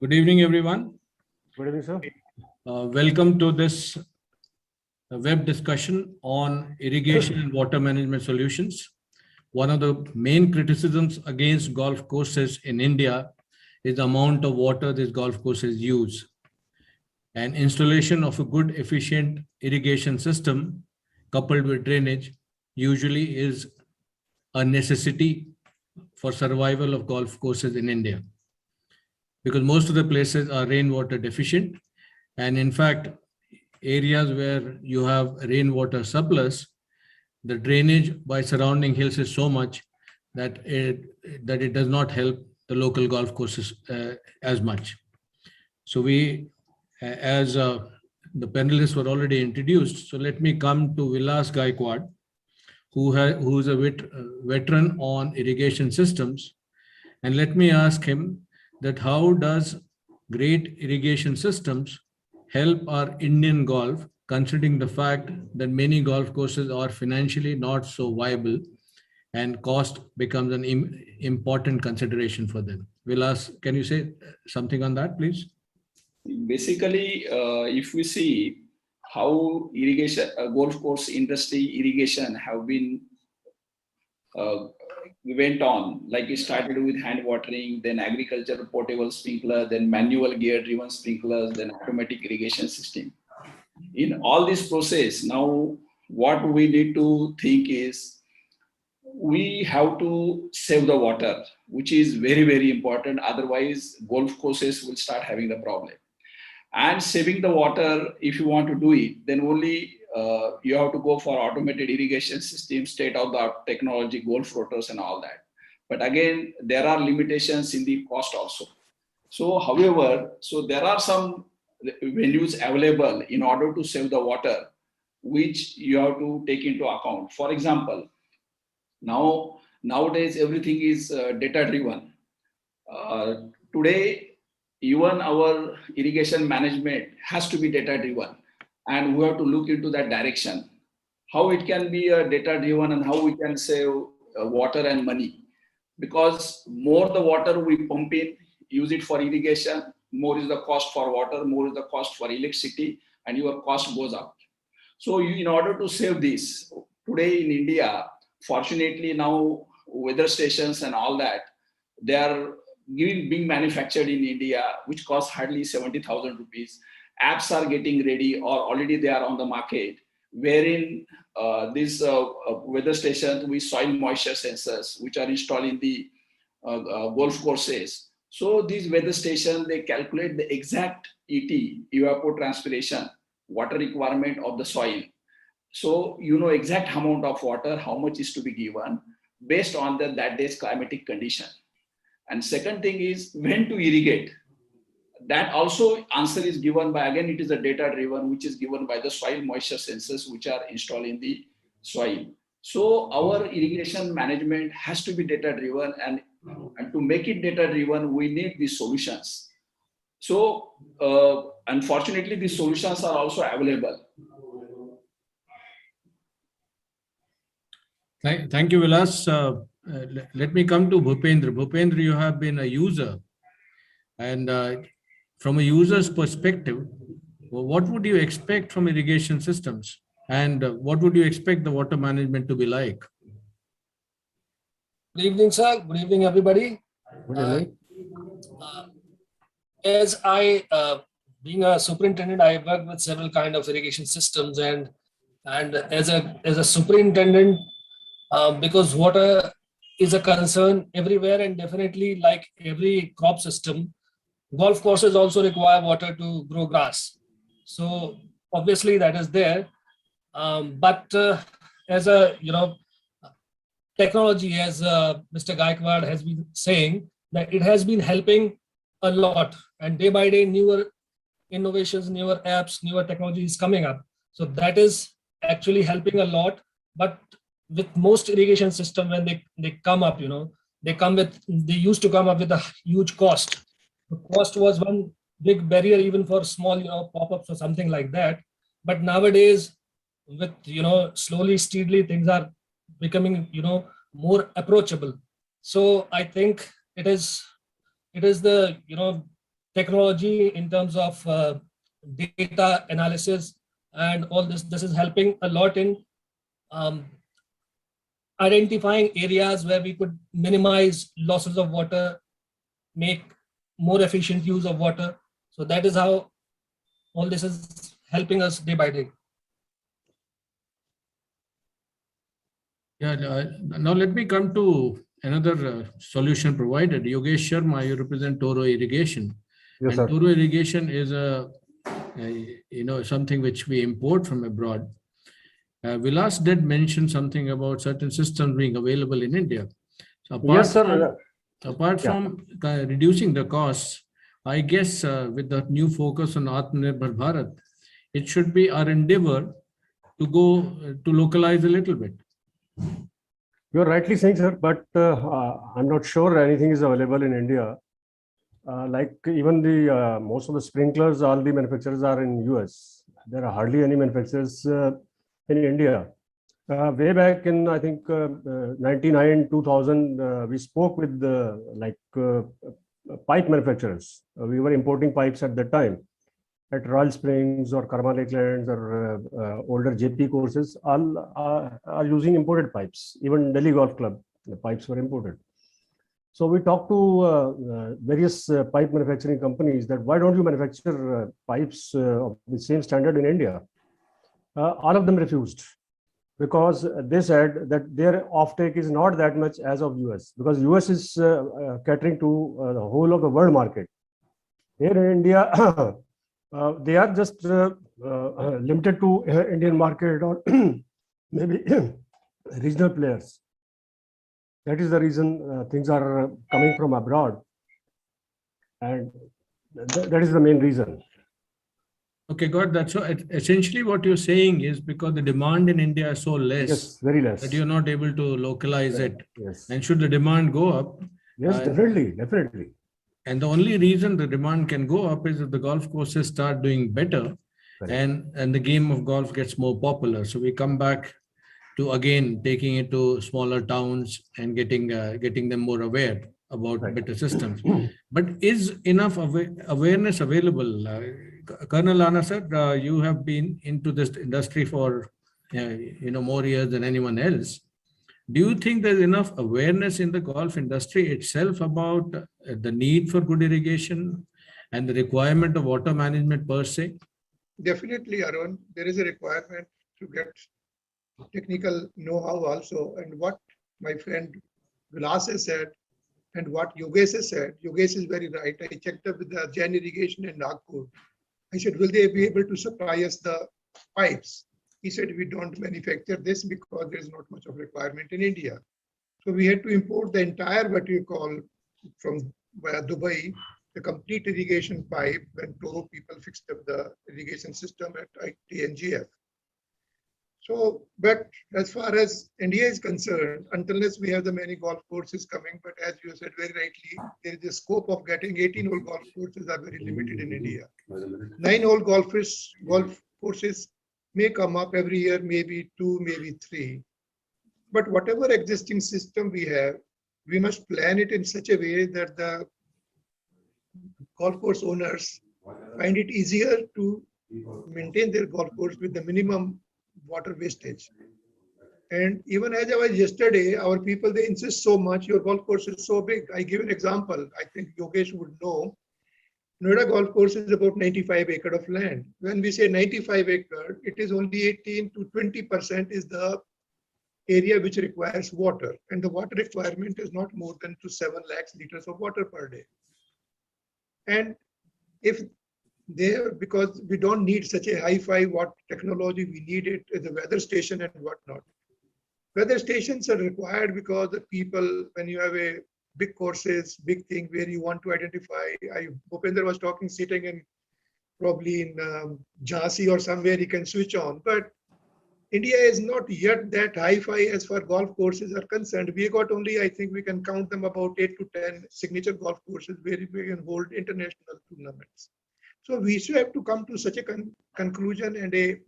Good evening, everyone. Good evening, sir. Welcome to this web discussion on irrigation and water management solutions. One of the main criticisms against golf courses in India is the amount of water these golf courses use. And installation of a good, efficient irrigation system coupled with drainage usually is a necessity for survival of golf courses in India, because most of the places are rainwater deficient. And in fact, areas where you have rainwater surplus, the drainage by surrounding hills is so much that it does not help the local golf courses as much. So as the panelists were already introduced, so let me come to Vilas Gaikwad, who is a veteran on irrigation systems, and let me ask him that how does great irrigation systems help our Indian golf, considering the fact that many golf courses are financially not so viable and cost becomes an important consideration for them. Vilas, can you say something on that, please? Basically, if we see how irrigation, golf course industry irrigation have been went on, like it started with hand watering, then agriculture portable sprinkler, then manual gear driven sprinklers, then automatic irrigation system. In all this process, now what we need to think is we have to save the water, which is very, very important. Otherwise, golf courses will start having the problem. And saving the water, if you want to do it, then only you have to go for automated irrigation system, state-of-the-art technology, golf rotors and all that. But again, there are limitations in the cost also. So however, so there are some venues available in order to save the water, which you have to take into account. For example, nowadays everything is data driven. Today, even our irrigation management has to be data driven, and we have to look into that direction. How it can be data driven and how we can save water and money. Because more the water we pump in, use it for irrigation, more is the cost for water, more is the cost for electricity, and your cost goes up. So in order to save this, today in India, fortunately now weather stations and all that, they are being manufactured in India, which costs hardly 70,000 rupees. Apps are getting ready or already they are on the market, wherein these weather stations with soil moisture sensors, which are installed in the golf courses. So these weather stations, they calculate the exact ET, evapotranspiration, water requirement of the soil. So you know exact amount of water, how much is to be given based on that day's climatic condition. And second thing is when to irrigate. That also answer is given by, again, it is a data driven, which is given by the soil moisture sensors, which are installed in the soil. So our irrigation management has to be data driven, and to make it data driven, we need these solutions. So unfortunately, these solutions are also available. Thank you, Vilas. Let me come to Bhupendra. Bhupendra, you have been a user, and from a user's perspective, what would you expect from irrigation systems, and what would you expect the water management to be like? Good evening, sir. Good evening, everybody. Good evening. As being a superintendent, I work with several kind of irrigation systems, and as a superintendent, because water is a concern everywhere, and definitely like every crop system, golf courses also require water to grow grass. So obviously that is there, but as a technology, as Mr. Gaikwad has been saying, that it has been helping a lot, and day by day newer innovations, newer apps, newer technologies coming up. So that is actually helping a lot. But with most irrigation system, when they come up, they used to come up with a huge cost. The cost was one big barrier even for small pop-ups or something like that. But nowadays, with slowly, steadily, things are becoming more approachable. So I think it is the technology, in terms of data analysis, and all this. This is helping a lot in identifying areas where we could minimize losses of water, make more efficient use of water. So that is how all this is helping us day by day. Yeah, now let me come to another solution provided. Yogesh Sharma, you represent Toro Irrigation. Yes, And sir. Toro Irrigation is something which we import from abroad. Vilas did mention something about certain systems being available in India. So Yes, sir. apart Yeah. from reducing the costs, I guess with the new focus on Atmanirbhar Bharat, it should be our endeavor to go to localize a little bit. You're rightly saying, sir, but I'm not sure anything is available in India. Like even the most of the sprinklers, all the manufacturers are in US. There are hardly any manufacturers in India. Way back in, I think, 99, 2000, we spoke with pipe manufacturers. We were importing pipes at that time. At Royal Springs or Karma Lakelands or older JP courses, all are using imported pipes. Even Delhi Golf Club, the pipes were imported. So we talked to various pipe manufacturing companies that why don't you manufacture pipes of the same standard in India? All of them refused because they said that their offtake is not that much as of US, because US is catering to the whole of the world market. Here in India, they are just limited to Indian market or maybe regional players. That is the reason things are coming from abroad, and that is the main reason. Okay, got that. So essentially what you're saying is because the demand in India is so less Yes, very less. that you're not able to localize it. Yes, And should the demand go up, yes, definitely. and the only reason the demand can go up is if the golf courses start doing better Correct. and the game of golf gets more popular. So we come back to again taking it to smaller towns and getting them more aware about Right. better systems. But is enough awareness available? Colonel Anna sir, you have been into this industry for more years than anyone else. Do you think there's enough awareness in the golf industry itself about the need for good irrigation and the requirement of water management per se? Definitely, Arun, there is a requirement to get technical know-how also. And what my friend Vilas has said and what Yogesh has said, Yogesh is very right. I checked up with the Jain Irrigation in Nagpur. I said, will they be able to supply us the pipes? He said, we don't manufacture this because there is not much of requirement in India. So we had to import the entire, what you call, from via Dubai, the complete irrigation pipe when Toro people fixed up the irrigation system at TNGF. So, but as far as India is concerned, unless we have the many golf courses coming, but as you said very rightly, there is a scope of getting 18-hole golf courses are very limited in India. 9-hole golf courses may come up every year, maybe 2, maybe 3. But whatever existing system we have, we must plan it in such a way that the golf course owners find it easier to maintain their golf course with the minimum water wastage. And even as I was yesterday, our people, they insist so much, your golf course is so big. I give an example, I think Yogesh would know. Noida golf course is about 95 acres of land. When we say 95 acres, it is only 18 to 20% is the area which requires water. And the water requirement is not more than to 7 lakhs liters of water per day. And if there, because we don't need such a hi-fi what technology, we need it as a weather station and whatnot. Weather stations are required because the people, when you have a big courses, big thing where you want to identify, Bhupender was talking, sitting in probably in Jhansi or somewhere he can switch on, but India is not yet that hi-fi as far golf courses are concerned. We got only, I think we can count them about 8 to 10 signature golf courses where we can hold international tournaments. So we should have to come to such a conclusion and a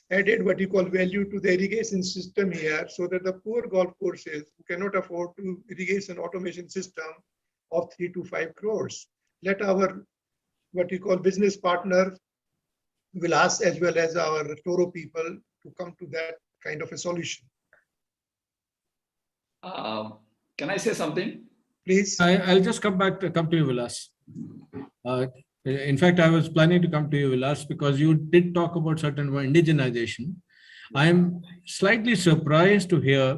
added what you call value to the irrigation system here, so that the poor golf courses who cannot afford to irrigation automation system of 3 to 5 crores, let our what we call business partner, Vilas, as well as our Toro people to come to that kind of a solution. Can I say something? Please. I'll just come to you, Vilas. In fact, I was planning to come to you, Vilas, because you did talk about certain indigenization. I'm slightly surprised to hear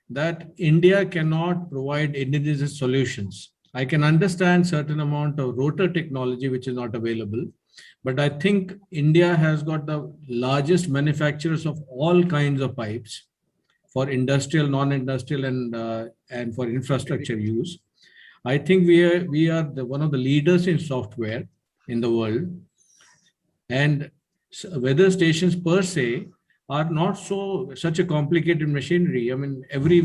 that India cannot provide indigenous solutions. I can understand certain amount of rotor technology which is not available, but I think India has got the largest manufacturers of all kinds of pipes for industrial, non-industrial, and for infrastructure use. I think we are one of the leaders in software in the world, and weather stations per se are not such a complicated machinery. I mean, every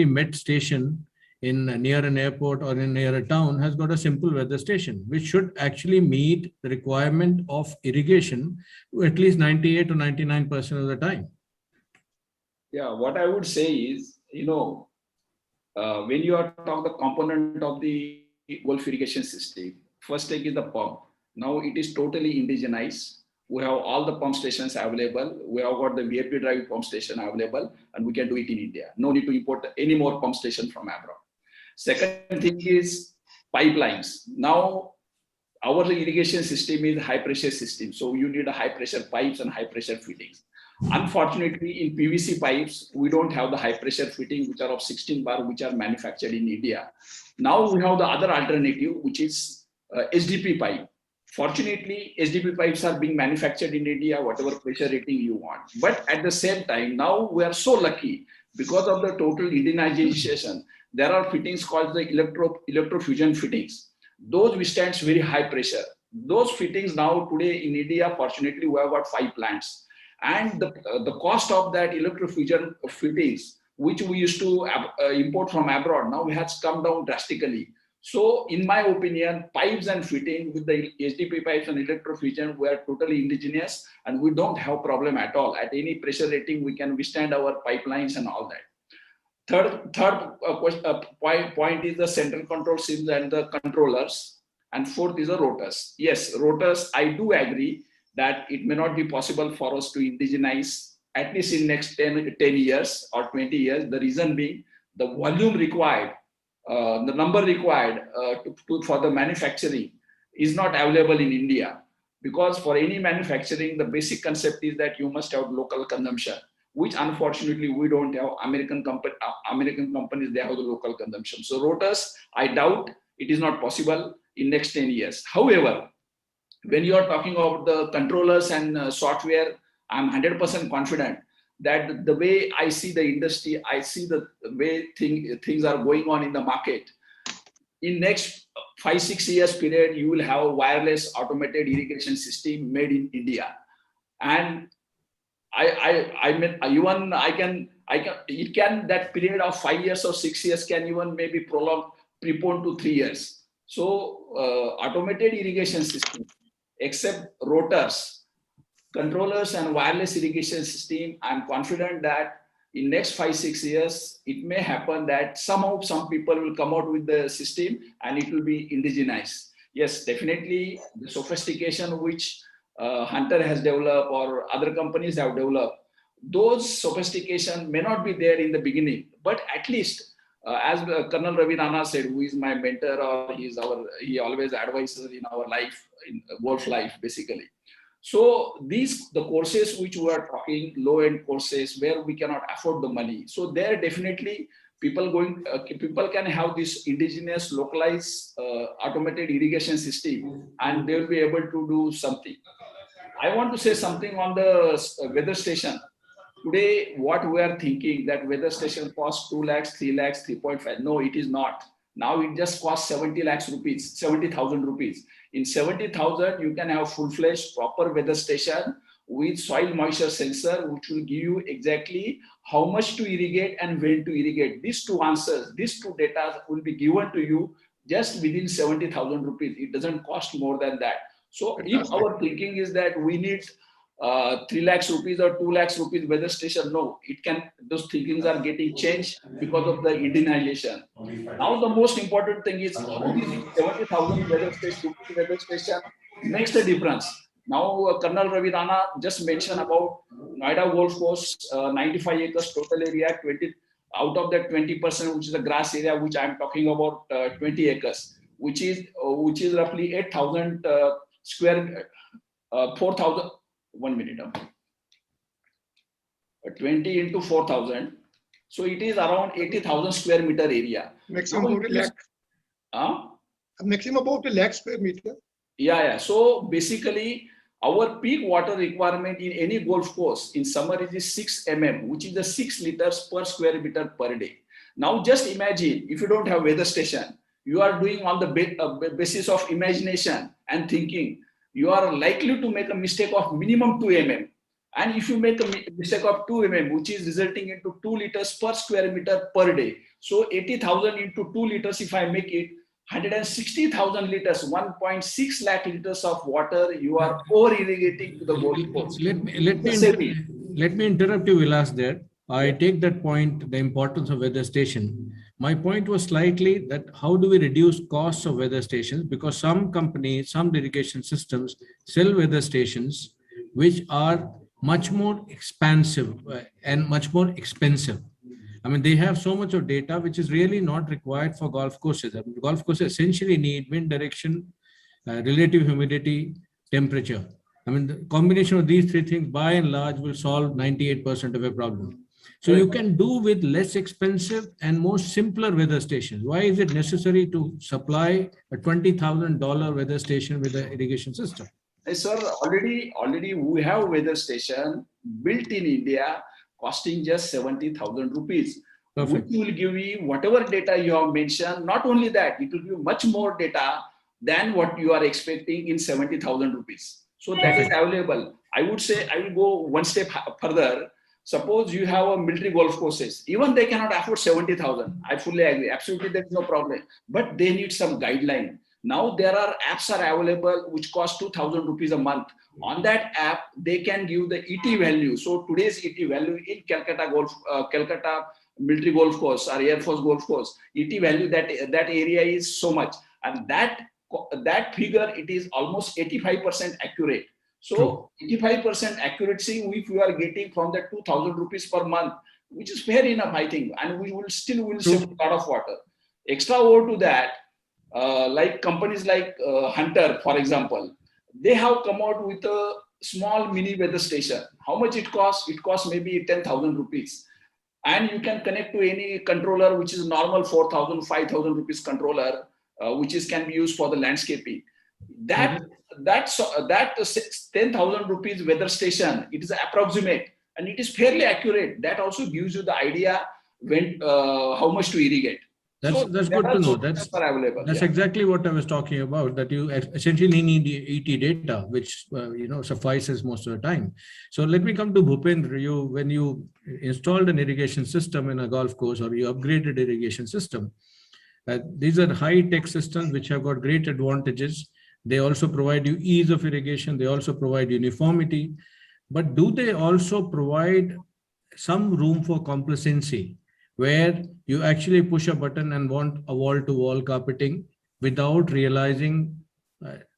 met station near an airport or near a town has got a simple weather station, which should actually meet the requirement of irrigation at least 98 to 99% of the time. Yeah, what I would say is, when you are talking the component of the Gulf irrigation system, first take is the pump. Now it is totally indigenized. We have all the pump stations available. We have got the VFD drive pump station available, and we can do it in India. No need to import any more pump station from abroad. Second thing is pipelines. Now our irrigation system is high pressure system. So you need a high pressure pipes and high pressure fittings. Unfortunately, in PVC pipes, we don't have the high pressure fitting, which are of 16 bar, which are manufactured in India. Now we have the other alternative, which is SDP pipe. Fortunately, SDP pipes are being manufactured in India, whatever pressure rating you want. But at the same time, now we are so lucky because of the total indigenization. There are fittings called the electrofusion fittings. Those withstand very high pressure. Those fittings now today in India, fortunately, we have got 5 plants. And the cost of that electrofusion fittings, which we used to import from abroad, now has come down drastically. So in my opinion, pipes and fitting with the SDP pipes and electrofusion, we are totally indigenous and we don't have problem at all. At any pressure rating, we can withstand our pipelines and all that. Third point is the central control systems and the controllers. And fourth is the rotors. Yes, rotors, I do agree that it may not be possible for us to indigenize at least in next 10 years or 20 years. The reason being the volume required, the number required for the manufacturing is not available in India. Because for any manufacturing, the basic concept is that you must have local consumption, which unfortunately we don't have. American companies, they have the local consumption. So rotors, I doubt it is not possible in next 10 years. However, when you are talking about the controllers and software, I'm 100% confident that the way I see the industry, I see the way things are going on in the market. In next 5-6 years period, you will have a wireless automated irrigation system made in India. And that period of 5 years or 6 years can even maybe prepone to 3 years. So automated irrigation system, except rotors, controllers and wireless irrigation system, I'm confident that in next 5-6 years, it may happen that somehow some people will come out with the system and it will be indigenized. Yes, definitely the sophistication which Hunter has developed or other companies have developed, those sophistication may not be there in the beginning, but at least as Colonel Ravi Rana said, who is my mentor, or he always advises in our life, in Gulf life, basically. So the courses which we are talking, low-end courses where we cannot afford the money. So there definitely people can have this indigenous localized automated irrigation system and they will be able to do something. I want to say something on the weather station. Today, what we are thinking that weather station costs 2 lakhs, 3 lakhs, 3.5. No, it is not. Now it just costs 70,000 rupees. In 70,000, you can have full-fledged proper weather station with soil moisture sensor, which will give you exactly how much to irrigate and when to irrigate. These two answers, these two data will be given to you just within 70,000 rupees. It doesn't cost more than that. So if our thinking is that we need 3 lakhs rupees or 2 lakhs rupees weather station. No, it can, those thinkings are getting changed because of the Indianization. Now the most important thing is how this 70,000 weather station makes the difference. Now Colonel Ravi Rana just mentioned about Noida Golf Course, 95 acres total area, 20 out of that 20%, which is the grass area, which I'm talking about, 20 acres, which is roughly 8,000 square, 4,000. 1 minute. 20 into 4,000. So it is around 80,000 square meter area. Maximum Now about it a is- lakh. Maximum about a lakh square meter. Yeah. So basically, our peak water requirement in any golf course in summer is 6 mm, which is the 6 liters per square meter per day. Now just imagine if you don't have weather station, you are doing on the basis of imagination and thinking. You are likely to make a mistake of minimum 2 mm. And if you make a mistake of 2 mm, which is resulting into 2 liters per square meter per day. So 80,000 into 2 liters, if I make it 160,000 liters, 1.6 lakh liters of water, you are over irrigating to the golf course. Let me interrupt you, Vilas, there. I take that point, the importance of weather station. My point was slightly that how do we reduce costs of weather stations? Because some companies, some irrigation systems sell weather stations which are much more expansive and much more expensive. I mean, they have so much of data which is really not required for golf courses. I mean, golf courses essentially need wind direction, relative humidity, temperature. I mean, the combination of these three things by and large will solve 98% of a problem. So you can do with less expensive and more simpler weather stations. Why is it necessary to supply a $20,000 weather station with an irrigation system? Sir, already we have weather station built in India costing just 70,000 rupees. Perfect. Which will give you whatever data you have mentioned. Not only that, it will give much more data than what you are expecting in 70,000 rupees. So that is available. I would say I will go one step further. Suppose you have a military golf courses, even they cannot afford 70,000. I fully agree. Absolutely, there's no problem. But they need some guideline. Now there are apps are available which cost 2,000 rupees a month. On that app, they can give the ET value. So today's ET value in Calcutta military golf course or Air Force golf course, ET value that area is so much, and that figure it is almost 85% accurate. So 85% accuracy if you are getting from the 2,000 rupees per month, which is fair enough, I think, and we will save a lot of water. Extra over to that, like companies like Hunter, for example, they have come out with a small mini weather station. How much it costs? It costs maybe 10,000 rupees. And you can connect to any controller, which is normal 4,000, 5,000 rupees controller, which can be used for the landscaping. That 10,000 rupees weather station, it is approximate and it is fairly accurate. That also gives you the idea when how much to irrigate. That's good to know. That's exactly what I was talking about, that you essentially need ET data, which suffices most of the time. So let me come to Bhupendra. When you installed an irrigation system in a golf course or you upgraded irrigation system, these are high-tech systems which have got great advantages. They also provide you ease of irrigation. They also provide uniformity. But do they also provide some room for complacency, where you actually push a button and want a wall-to-wall carpeting without realizing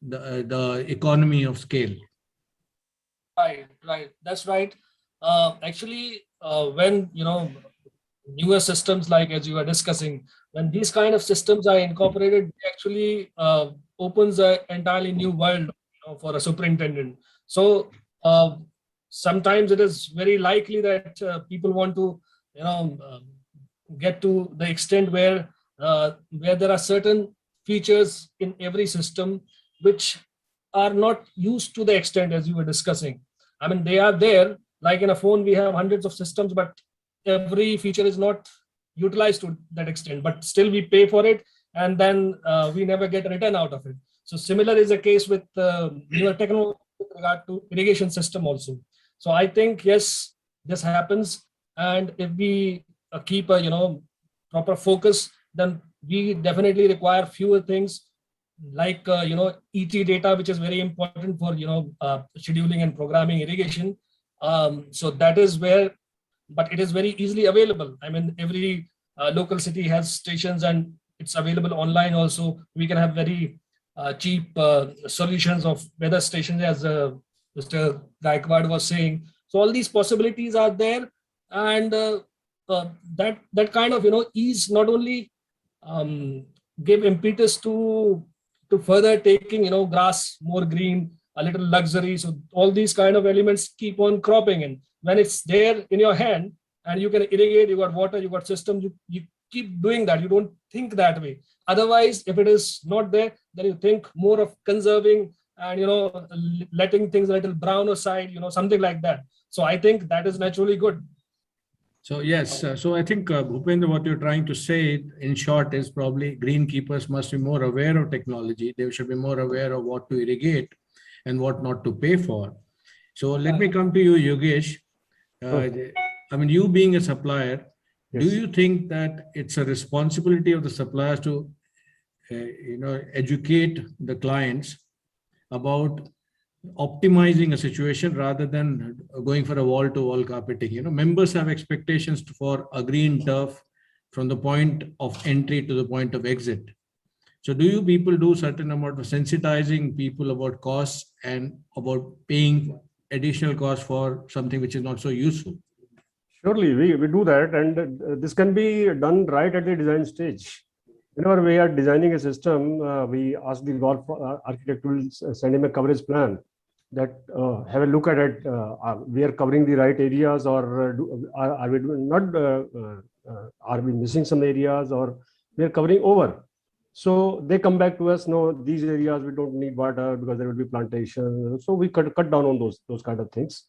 the economy of scale? Right. That's right. Actually, when newer systems, like as you were discussing, when these kind of systems are incorporated, it actually opens an entirely new world for a superintendent. So sometimes it is very likely that people want to get to the extent where there are certain features in every system which are not used to the extent as you were discussing. I mean, they are there, like in a phone, we have hundreds of systems, but every feature is not utilized to that extent, but still we pay for it and then we never get a return out of it. So similar is the case with newer technology with regard to irrigation system also. So I think, yes, this happens. And if we keep a proper focus, then we definitely require fewer things like ET data, which is very important for scheduling and programming irrigation. So that is where, but it is very easily available. I mean, every local city has stations, and it's available online also. We can have very cheap solutions of weather stations, as Mr. Gaikwad was saying. So all these possibilities are there, and that kind of ease not only give impetus to further taking grass more green, a little luxury. So all these kind of elements keep on cropping in. When it's there in your hand and you can irrigate, you got water, you got system, you keep doing that. You don't think that way. Otherwise, if it is not there, then you think more of conserving and letting things a little browner side, something like that. So I think that is naturally good. So yes, so I think Bhupendra, what you're trying to say in short is probably greenkeepers must be more aware of technology. They should be more aware of what to irrigate and what not to pay for. So let me come to you, Yogesh. I mean, you being a supplier, Yes. do you think that it's a responsibility of the suppliers to, educate the clients about optimizing a situation rather than going for a wall-to-wall carpeting? Members have expectations for a green turf from the point of entry to the point of exit. So do you people do certain amount of sensitizing people about costs and about paying additional costs for something which is not so useful? Surely, we do that, and this can be done right at the design stage. Whenever we are designing a system, we ask the golf architect to send him a coverage plan that have a look at it. We are covering the right areas, or are we not? Are we missing some areas, or we are covering over? So they come back to us. No, these areas we don't need water because there will be plantation. So we cut down on those kind of things.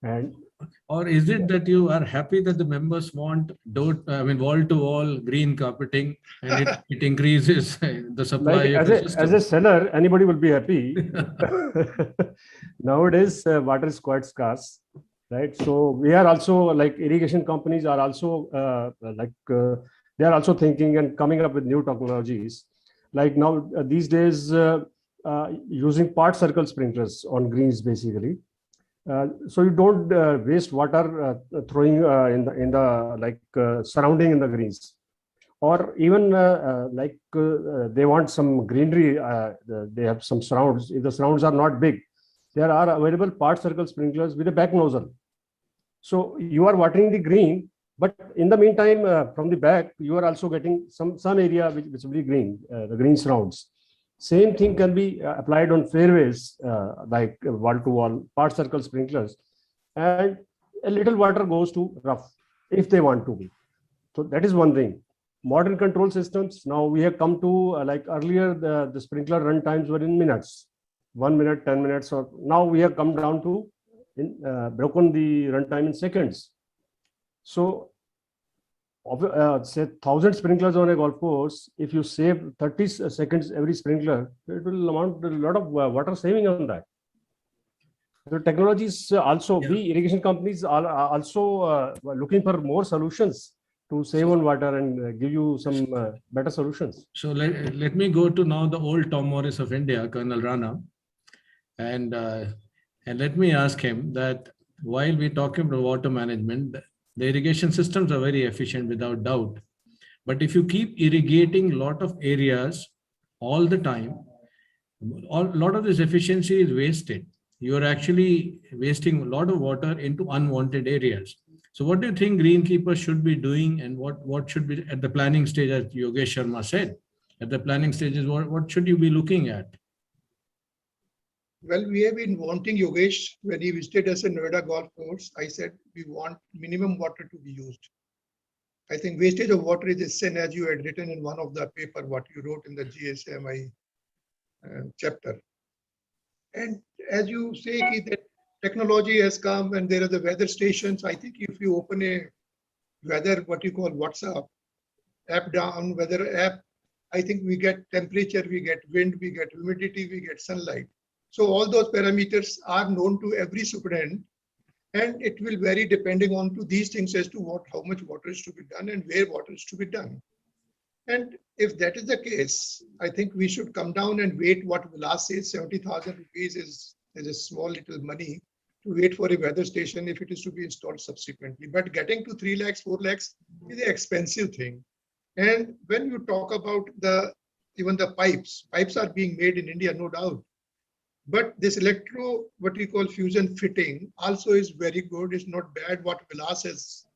And or is it that you are happy that the members want wall-to-wall green carpeting, and it increases the supply like of the system? as a seller, anybody will be happy. Nowadays, water is quite scarce, right? So we are also, like, irrigation companies are also they are also thinking and coming up with new technologies. Like now these days, using part circle sprinklers on greens, basically. So you don't waste water throwing in the surrounding in the greens, or even they want some greenery. They have some surrounds. If the surrounds are not big, there are available part circle sprinklers with a back nozzle. So you are watering the green, but in the meantime, from the back, you are also getting some area which will be green, the green surrounds. Same thing can be applied on fairways, like wall-to-wall part circle sprinklers, and a little water goes to rough if they want to be. So that is one thing. Modern control systems, now we have come to, like earlier, the sprinkler run times were in minutes, 1 minute, 10 minutes, or now we have come down to broken the run time in seconds. So say 1,000 sprinklers on a golf course, if you save 30 seconds every sprinkler, it will amount to a lot of water saving on that. The technologies also, we irrigation companies are also looking for more solutions to save on water and give you some better solutions. So let me go to now the old Tom Morris of India, Colonel Rana, and let me ask him that while we're talking about water management, the irrigation systems are very efficient without doubt. But if you keep irrigating a lot of areas all the time, a lot of this efficiency is wasted. You are actually wasting a lot of water into unwanted areas. So what do you think greenkeepers should be doing, and what should be at the planning stage, as Yogesh Sharma said, at the planning stages, what should you be looking at? Well, we have been wanting Yogesh, when he visited us in Noida golf course, I said we want minimum water to be used. I think wastage of water is a sin, as you had written in one of the paper, what you wrote in the GSMI chapter. And as you say, that technology has come and there are the weather stations. I think if you open a weather, what you call WhatsApp app down, weather app, I think we get temperature, we get wind, we get humidity, we get sunlight. So all those parameters are known to every superintendent, and it will vary depending on to these things as to how much water is to be done and where water is to be done. And if that is the case, I think we should come down and wait. What Vilas says, 70,000 rupees is a small little money to wait for a weather station if it is to be installed subsequently. But getting to 3 lakhs, 4 lakhs is an expensive thing. And when you talk about even the pipes are being made in India, no doubt. But this what we call fusion fitting also is very good. It's not bad what Vilas has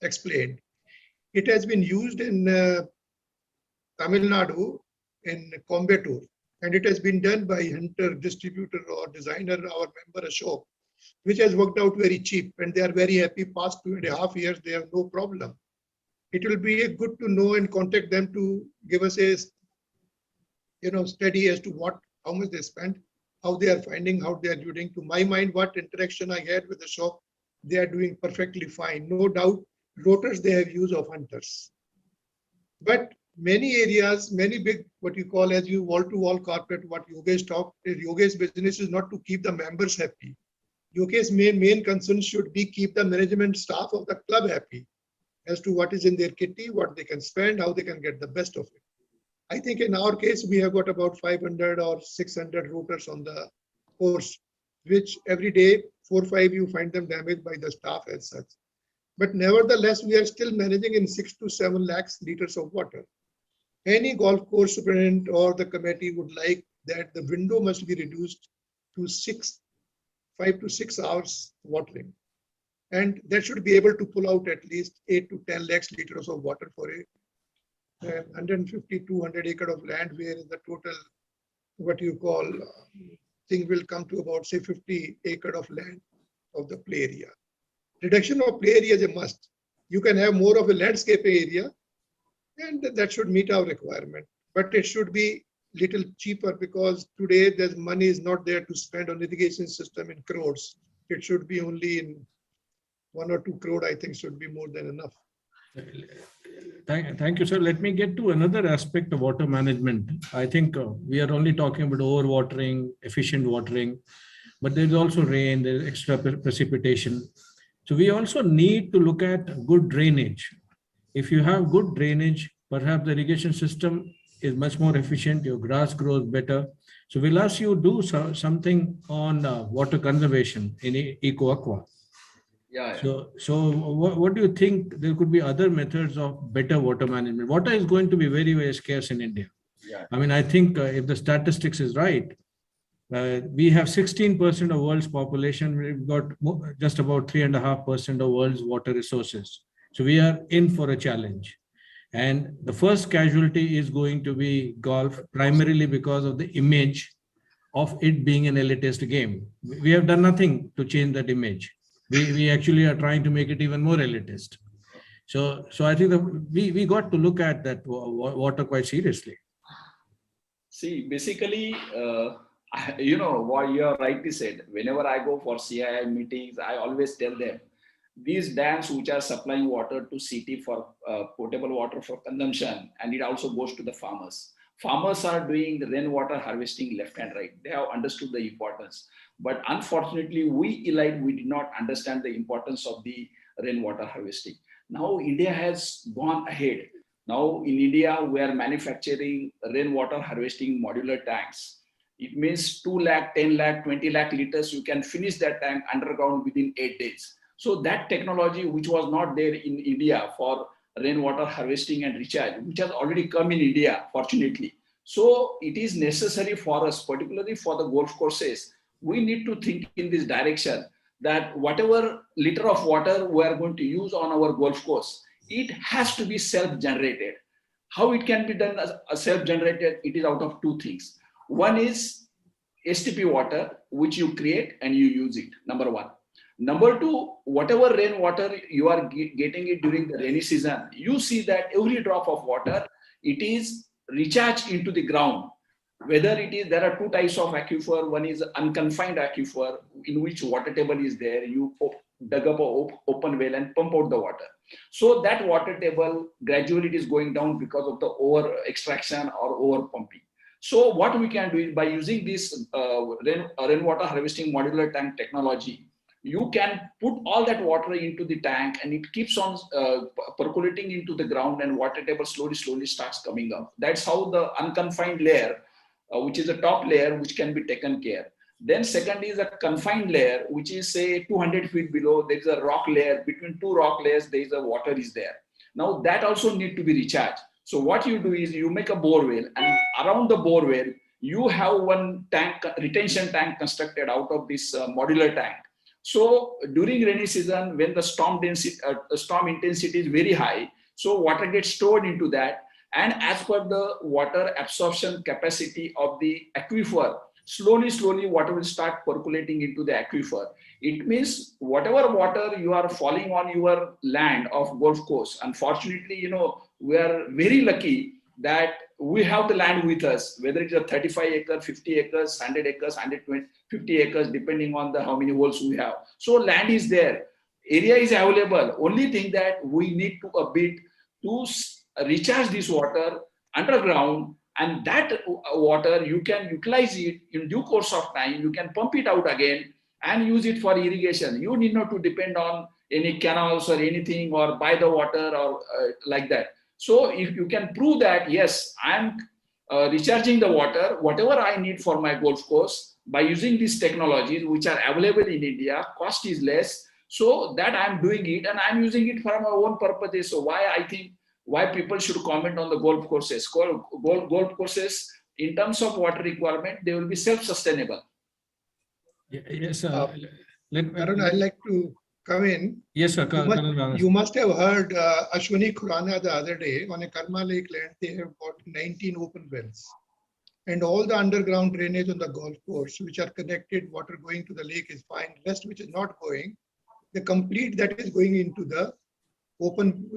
explained. It has been used in Tamil Nadu in Coimbatore, and it has been done by hunter, distributor or designer, our member Ashok, which has worked out very cheap, and they are very happy. Past 2.5 years, they have no problem. It will be good to know and contact them to give us a study as to how much they spent, how they are finding, how they are doing. To my mind, what interaction I had with the shop, they are doing perfectly fine. No doubt, rotors they have use of hunters. But many areas, many big, what you call as you wall-to-wall carpet, what Yogesh talked, Yogesh business is not to keep the members happy. Yogesh's main concern should be keep the management staff of the club happy as to what is in their kitty, what they can spend, how they can get the best of it. I think in our case, we have got about 500 or 600 rotors on the course, which every day, 4 or 5, you find them damaged by the staff as such. But nevertheless, we are still managing in 6 to 7 lakhs liters of water. Any golf course superintendent or the committee would like that the window must be reduced to 5 to 6 hours watering. And that should be able to pull out at least 8 to 10 lakhs liters of water for a 150, 200 acre of land, where the total, what you call, thing will come to about, say, 50 acre of land of the play area. Reduction of play area is a must. You can have more of a landscaping area, and that should meet our requirement. But it should be little cheaper, because today the money is not there to spend on irrigation system in crores. It should be only in 1 or 2 crore, I think should be more than enough. Thank you, sir. Let me get to another aspect of water management. I think we are only talking about overwatering, efficient watering, but there's also rain, there's extra precipitation. So we also need to look at good drainage. If you have good drainage, perhaps the irrigation system is much more efficient, your grass grows better. So we'll ask you to do something on water conservation in EcoAqua. Yeah. So what do you think? There could be other methods of better water management. Water is going to be very, very scarce in India. Yeah. I mean, I think if the statistics is right, we have 16% of world's population. We've got just about 3.5% of world's water resources. So we are in for a challenge. And the first casualty is going to be golf, primarily because of the image of it being an elitist game. We have done nothing to change that image. We actually are trying to make it even more elitist. So I think that we got to look at that water quite seriously. See, basically, what you have rightly said. Whenever I go for CII meetings, I always tell them, these dams which are supplying water to city for potable water for consumption, and it also goes to the farmers. Farmers are doing the rainwater harvesting left and right. They have understood the importance. But unfortunately, we did not understand the importance of the rainwater harvesting. Now India has gone ahead. Now in India, we are manufacturing rainwater harvesting modular tanks. It means 2 lakh, 10 lakh, 20 lakh liters, you can finish that tank underground within 8 days. So that technology, which was not there in India for rainwater harvesting and recharge, which has already come in India, fortunately. So it is necessary for us, particularly for the golf courses, we need to think in this direction that whatever liter of water we are going to use on our golf course, it has to be self-generated. How it can be done as self-generated? It is out of 2 things. One is STP water, which you create and you use it, number 1. Number 2, whatever rainwater you are getting it during the rainy season, you see that every drop of water, it is recharged into the ground. Whether it is, there are 2 types of aquifer. One is unconfined aquifer, in which water table is there. You dug up an open well and pump out the water. So that water table gradually it is going down because of the over extraction or over pumping. So what we can do is by using this rainwater harvesting modular tank technology, you can put all that water into the tank and it keeps on percolating into the ground, and water table slowly starts coming up. That's how the unconfined layer, which is the top layer, which can be taken care. Then second is a confined layer, which is say 200 feet below. There is a rock layer. Between two rock layers, there is a water is there. Now that also need to be recharged. So what you do is you make a bore well, and around the bore well, you have one tank, retention tank constructed out of this modular tank. So during rainy season, when the storm intensity is very high, so water gets stored into that. And as per the water absorption capacity of the aquifer, slowly water will start percolating into the aquifer. It means whatever water you are falling on your land of Golf Course, unfortunately, you know, we are very lucky that we have the land with us, whether it's a 35 acres, 50 acres, 100 acres, 150 acres, depending on the how many holes we have. So land is there, area is available. Only thing that we need to a bit to recharge this water underground, and that water you can utilize it in due course of time. You can pump it out again and use it for irrigation. You need not to depend on any canals or anything or buy the water or like that. So if you can prove that, yes, I'm recharging the water, whatever I need for my golf course by using these technologies which are available in India, cost is less. So that I'm doing it and I'm using it for my own purposes. So why people should comment on the golf courses. Golf courses, in terms of water requirement, they will be self-sustainable. Yes, Arun, I'd like to come in. Yes, sir. You must have heard Ashwini Khurana the other day on a Karma Lake land. They have got 19 open wells, and all the underground drainage on the golf course, which are connected, water going to the lake is fine. Rest which is not going, the complete that is going into the open,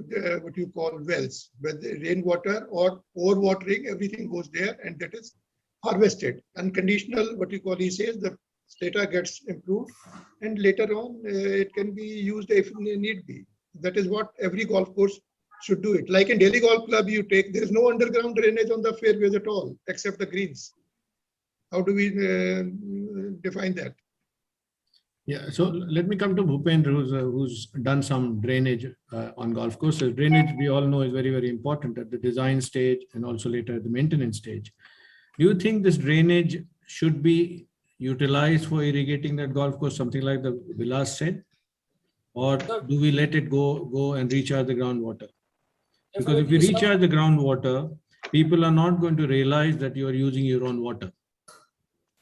what you call wells, whether rainwater or overwatering, everything goes there, and that is harvested. Unconditional, what you call, he says, the data gets improved, and later on it can be used if need be. That is what every golf course should do it. Like in Delhi Golf Club, you take, there is no underground drainage on the fairways at all, except the greens. How do we define that? Yeah, so let me come to Bhupendra, who's done some drainage on golf courses. Drainage, we all know, is very, very important at the design stage and also later at the maintenance stage. Do you think this drainage should be utilized for irrigating that golf course, something like the Vilas said? Or do we let it go and recharge the groundwater? Because if you recharge the groundwater, people are not going to realize that you are using your own water.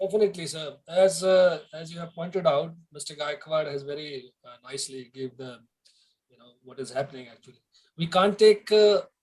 Definitely, sir. As you have pointed out, Mr. Gaikwad has very nicely give the, what is happening actually. We can't take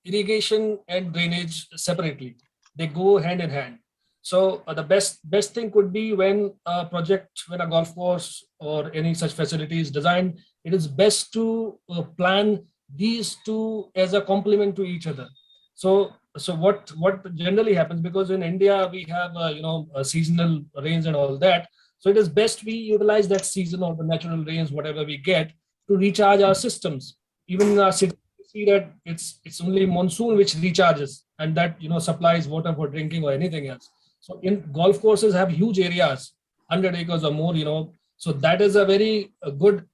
irrigation and drainage separately. They go hand in hand. So the best thing could be when a project, when a golf course or any such facility is designed, it is best to plan these two as a complement to each other. So what generally happens, because in India we have a seasonal rains and all that. So it is best we utilize that season or the natural rains, whatever we get, to recharge our systems. Even in our city, we see that it's only monsoon which recharges, and that supplies water for drinking or anything else. So in golf courses have huge areas, 100 acres or more, so that is a very good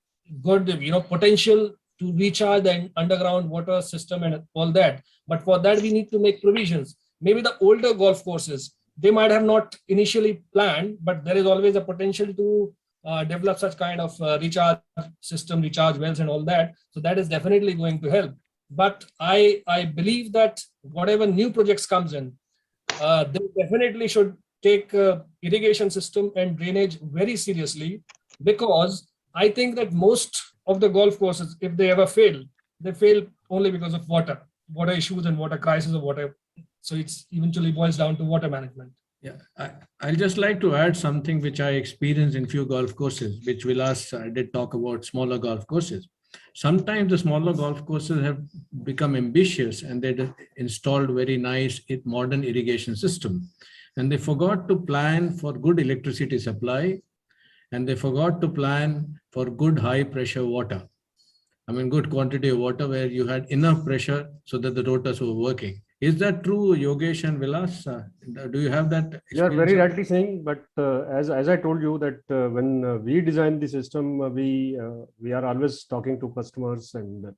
potential to recharge the underground water system and all that. But for that, we need to make provisions. Maybe the older golf courses, they might have not initially planned, but there is always a potential to develop such kind of recharge system, recharge wells and all that. So that is definitely going to help. But I believe that whatever new projects comes in, they definitely should take irrigation system and drainage very seriously, because I think that most of the golf courses, if they ever fail, they fail only because of water issues and water crisis or water. So it's eventually boils down to water management. Yeah, I'll just like to add something which I experienced in few golf courses, which Vilas did talk about smaller golf courses. Sometimes the smaller golf courses have become ambitious and they installed very nice modern irrigation system. And they forgot to plan for good electricity supply, and they forgot to plan for good high pressure water. I mean, good quantity of water where you had enough pressure so that the rotors were working. Is that true, Yogesh and Vilas? Do you have that You are experience? very rightly saying, but as I told you that when we design the system, we are always talking to customers and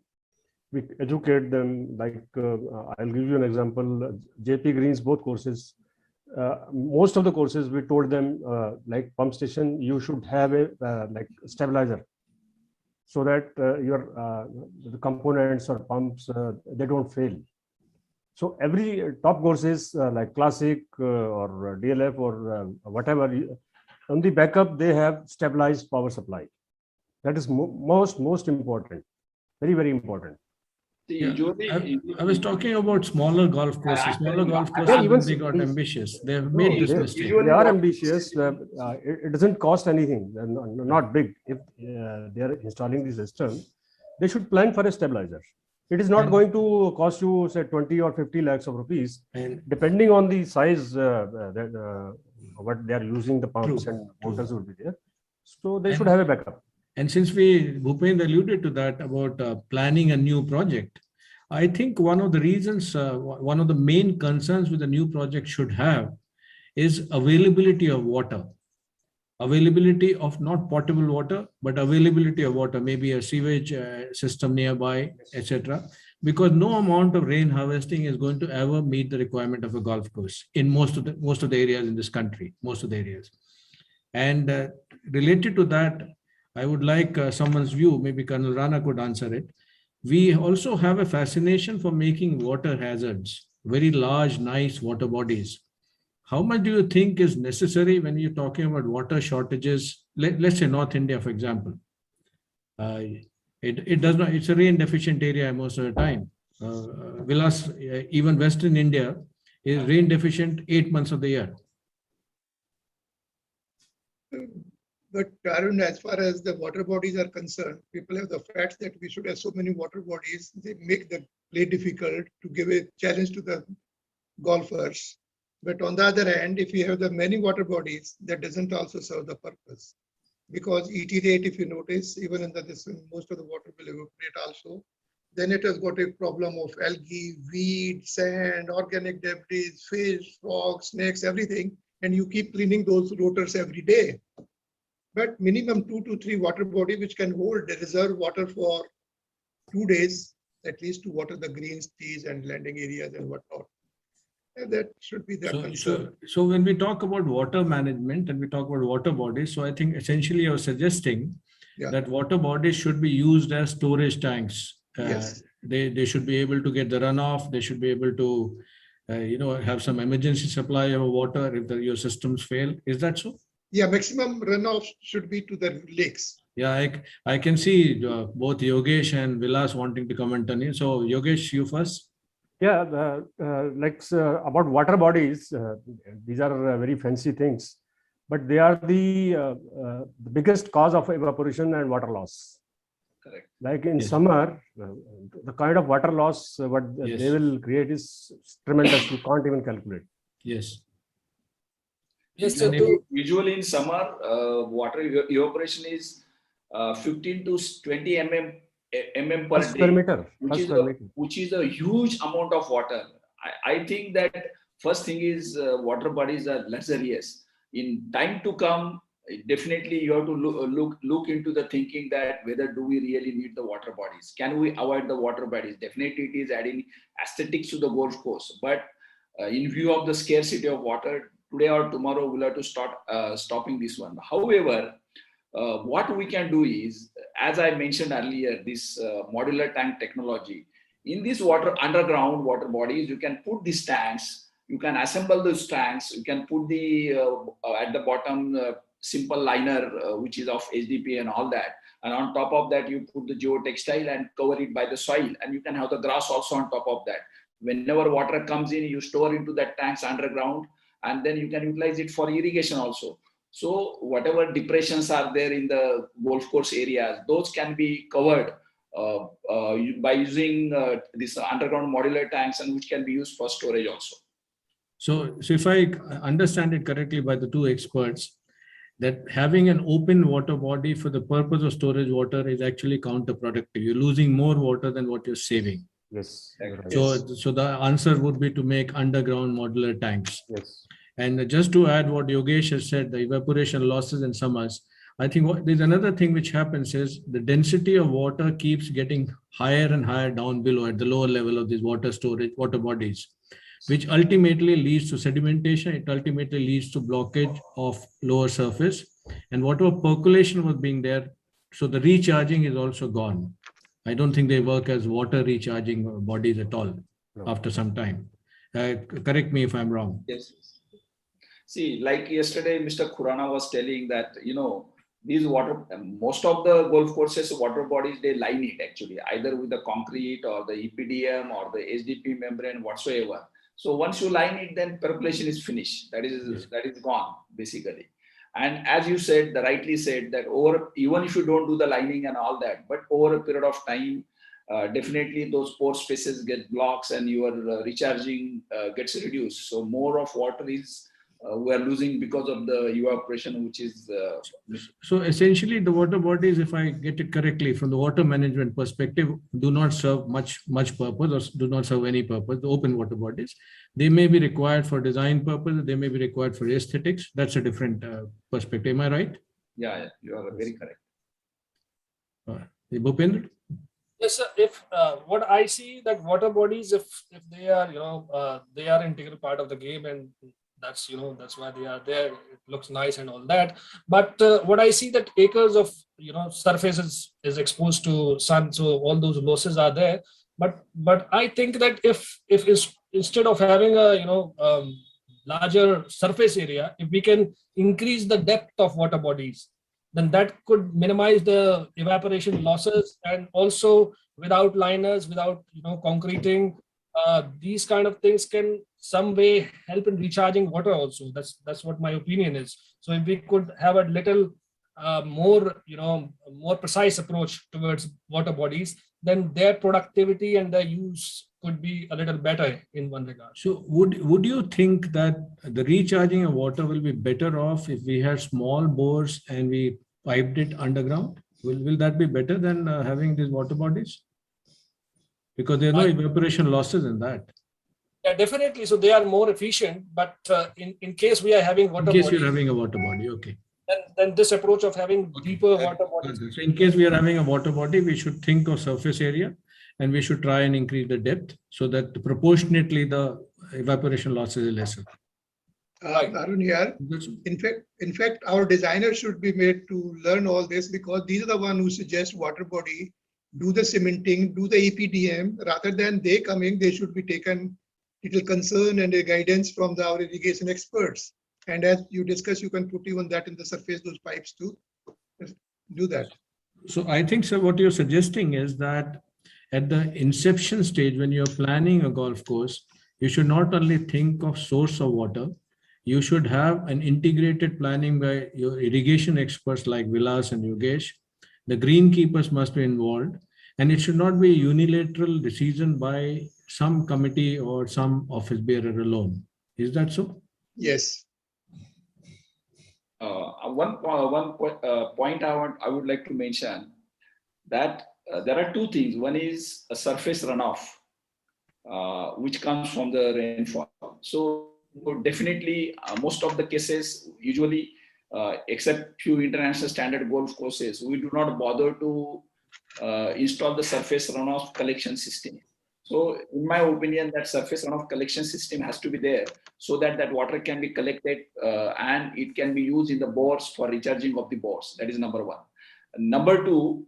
we educate them. Like I'll give you an example. JP Green's both courses. Most of the courses we told them like pump station, you should have a like stabilizer, so that your the components or pumps they don't fail. So every top courses like classic or DLF or whatever, on the backup they have stabilized power supply. That is most important, very important. See, Yeah, usually, I was talking about smaller golf courses. Smaller golf Yeah, courses, even when they got ambitious, they have made this they, mistake. usually they are what- ambitious. It doesn't cost anything. Not big. If they are installing the system, they should plan for a stabilizer. It is not And- going to cost you say 20 or 50 lakhs of rupees, And depending on the size what they are using. The pumps True, and true. motors would be there, so they And- should have a backup. And since Bhupendra alluded to that about planning a new project, I think one of the reasons, one of the main concerns with the new project should have is availability of water. Availability of not potable water, but availability of water, maybe a sewage system nearby, etc. Because no amount of rain harvesting is going to ever meet the requirement of a golf course in most of the areas in this country, most of the areas. And related to that, I would like someone's view, maybe Colonel Rana could answer it. We also have a fascination for making water hazards, very large, nice water bodies. How much do you think is necessary when you're talking about water shortages? Let's say North India, for example. It does not, it's a rain deficient area most of the time. Vilas, even Western India is rain deficient 8 months of the year. But Arun, as far as the water bodies are concerned, people have the facts that we should have so many water bodies. They make the play difficult to give a challenge to the golfers. But on the other hand, if you have the many water bodies, that doesn't also serve the purpose. Because ET rate, if you notice, even in this, most of the water will evaporate also. Then it has got a problem of algae, weed, sand, organic debris, fish, frogs, snakes, everything. And you keep cleaning those rotors every day. But minimum 2 to 3 water body which can hold the reserve water for 2 days, at least to water the greens, tees and landing areas and whatnot. And that should be the concern. So when we talk about water management and we talk about water bodies, so I think essentially you're suggesting Yeah. that water bodies should be used as storage tanks. Yes. They should be able to get the runoff. They should be able to, have some emergency supply of water if your systems fail. Is that so? Yeah, maximum runoff should be to the lakes. Yeah, I can see both Yogesh and Vilas wanting to comment on it. So Yogesh, you first. Yeah, about water bodies, these are very fancy things, but they are the biggest cause of evaporation and water loss. Correct. Like in Yes. summer, the kind of water loss what Yes. they will create is tremendous. You can't even calculate. Yes. Yes, so And to, Usually in summer, water evaporation is 15 to 20 mm per Per square day, meter. which Per is square a, meter. which is a huge amount of water. I think that first thing is water bodies are luxurious. In time to come, definitely you have to look into the thinking that whether do we really need the water bodies? Can we avoid the water bodies? Definitely it is adding aesthetics to the golf course. But in view of the scarcity of water, today or tomorrow we'll have to start stopping this one. However, what we can do is, as I mentioned earlier, this modular tank technology. In this underground water bodies, you can put these tanks, you can assemble those tanks, you can put the at the bottom simple liner, which is of HDPE and all that. And on top of that, you put the geotextile and cover it by the soil. And you can have the grass also on top of that. Whenever water comes in, you store into that tanks underground, and then you can utilize it for irrigation also. So whatever depressions are there in the golf course areas, those can be covered by using this underground modular tanks, and which can be used for storage also. So if I understand it correctly by the two experts, that having an open water body for the purpose of storage water is actually counterproductive. You're losing more water than what you're saving. Yes. you're right. So the answer would be to make underground modular tanks. Yes. And just to add what Yogesh has said, the evaporation losses in summers, I think there's another thing which happens is the density of water keeps getting higher and higher down below at the lower level of these water bodies, which ultimately leads to sedimentation. It ultimately leads to blockage of lower surface, and whatever percolation was being there, so the recharging is also gone. I don't think they work as water recharging bodies at all No. after some time. Correct me if I'm wrong. Yes. See, like yesterday, Mr. Khurana was telling that, these most of the golf courses, water bodies, they line it actually, either with the concrete or the EPDM or the HDP membrane, whatsoever. So once you line it, then percolation is finished. That is gone, basically. And as you said, rightly said, that even if you don't do the lining and all that, but over a period of time, definitely those pore spaces get blocks and your recharging gets reduced. So more of water is we are losing because of the evaporation, which is. So essentially, the water bodies, if I get it correctly, from the water management perspective, do not serve much purpose, or do not serve any purpose. The open water bodies, they may be required for design purposes, they may be required for aesthetics. That's a different perspective. Am I right? Yeah, you are very correct. Bhupendra? Yes, sir. If what I see that water bodies, if they are, they are integral part of the game, and that's why they are there. It looks nice and all that. But what I see that acres of surface is exposed to sun, so all those losses are there. But I think that if instead of having a larger surface area, if we can increase the depth of water bodies, then that could minimize the evaporation losses, and also without liners, without concreting, these kind of things can some way help in recharging water also. That's what my opinion is. So if we could have a little more precise approach towards water bodies, then their productivity and their use could be a little better in one regard. So would you think that the recharging of water will be better off if we had small bores and we piped it underground? Will that be better than having these water bodies? Because there are no evaporation losses in that. Yeah, definitely. So they are more efficient. But in case we are having water In case bodies, you're having a water body, okay. then this approach of having deeper water bodies. So in case we are having a water body, we should think of surface area, and we should try and increase the depth so that proportionately the evaporation losses is lesser. Arun here. In fact, our designers should be made to learn all this, because these are the ones who suggest water body, do the cementing, do the EPDM. Rather than they coming, they should be taken little concern and a guidance from our irrigation experts. And as you discuss, you can put even that in the surface, those pipes too. Do that. So I think, sir, what you're suggesting is that at the inception stage, when you're planning a golf course, you should not only think of source of water, you should have an integrated planning by your irrigation experts like Vilas and Yogesh. The greenkeepers must be involved, and it should not be a unilateral decision by some committee or some office bearer alone. Is that so? Yes. One point I would like to mention that there are two things. One is a surface runoff, which comes from the rainfall. So definitely, most of the cases, usually, except few international standard golf courses, we do not bother to install the surface runoff collection system. So in my opinion, that surface runoff collection system has to be there so that that water can be collected and it can be used in the bores for recharging of the bores. That is number one. Number two,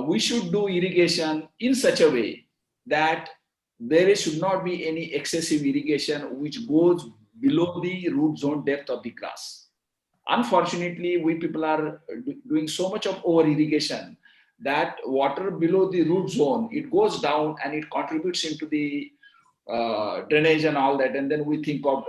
we should do irrigation in such a way that there should not be any excessive irrigation which goes below the root zone depth of the grass. Unfortunately, we people are doing so much of over irrigation that water below the root zone, it goes down and it contributes into the drainage and all that. And then we think of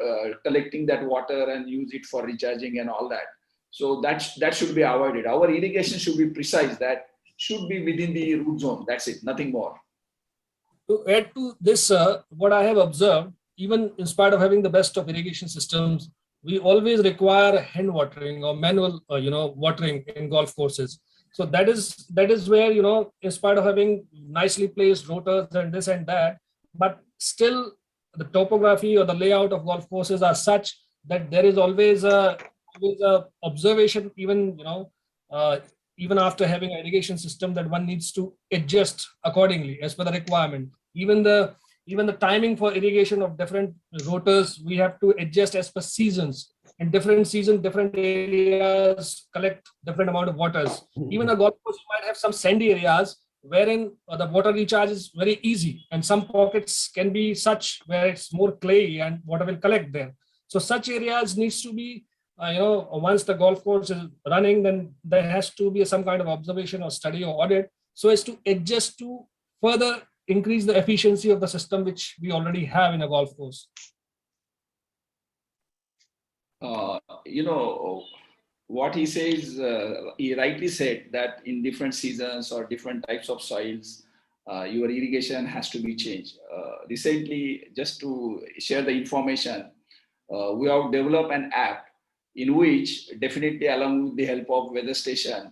collecting that water and use it for recharging and all that. So that should be avoided. Our irrigation should be precise. That should be within the root zone. That's it, nothing more. To add to this, what I have observed, even in spite of having the best of irrigation systems, we always require hand watering or manual, watering in golf courses. So that is where, in spite of having nicely placed rotors and this and that, but still the topography or the layout of golf courses are such that there is always a observation, even even after having an irrigation system, that one needs to adjust accordingly as per the requirement. Even the timing for irrigation of different rotors, we have to adjust as per seasons. In different seasons, different areas collect different amount of waters. Even a golf course might have some sandy areas wherein the water recharge is very easy, and some pockets can be such where it's more clay and water will collect there. So such areas needs to be, once the golf course is running, then there has to be some kind of observation or study or audit so as to adjust to further increase the efficiency of the system which we already have in a golf course. What he says, he rightly said that in different seasons or different types of soils, your irrigation has to be changed. Recently, just to share the information, we have developed an app in which, definitely along with the help of weather station,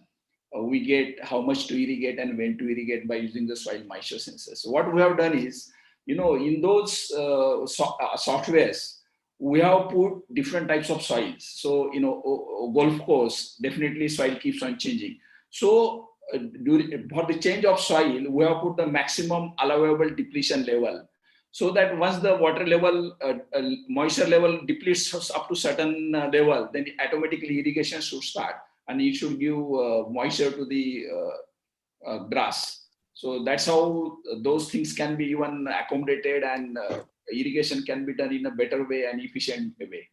we get how much to irrigate and when to irrigate by using the soil moisture sensors. So what we have done is, in those softwares, we have put different types of soils. So, golf course, definitely soil keeps on changing. So for the change of soil, we have put the maximum allowable depletion level. So that once the water level, moisture level depletes up to certain level, then automatically irrigation should start and it should give moisture to the grass. So that's how those things can be even accommodated, and irrigation can be done in a better way and efficient way.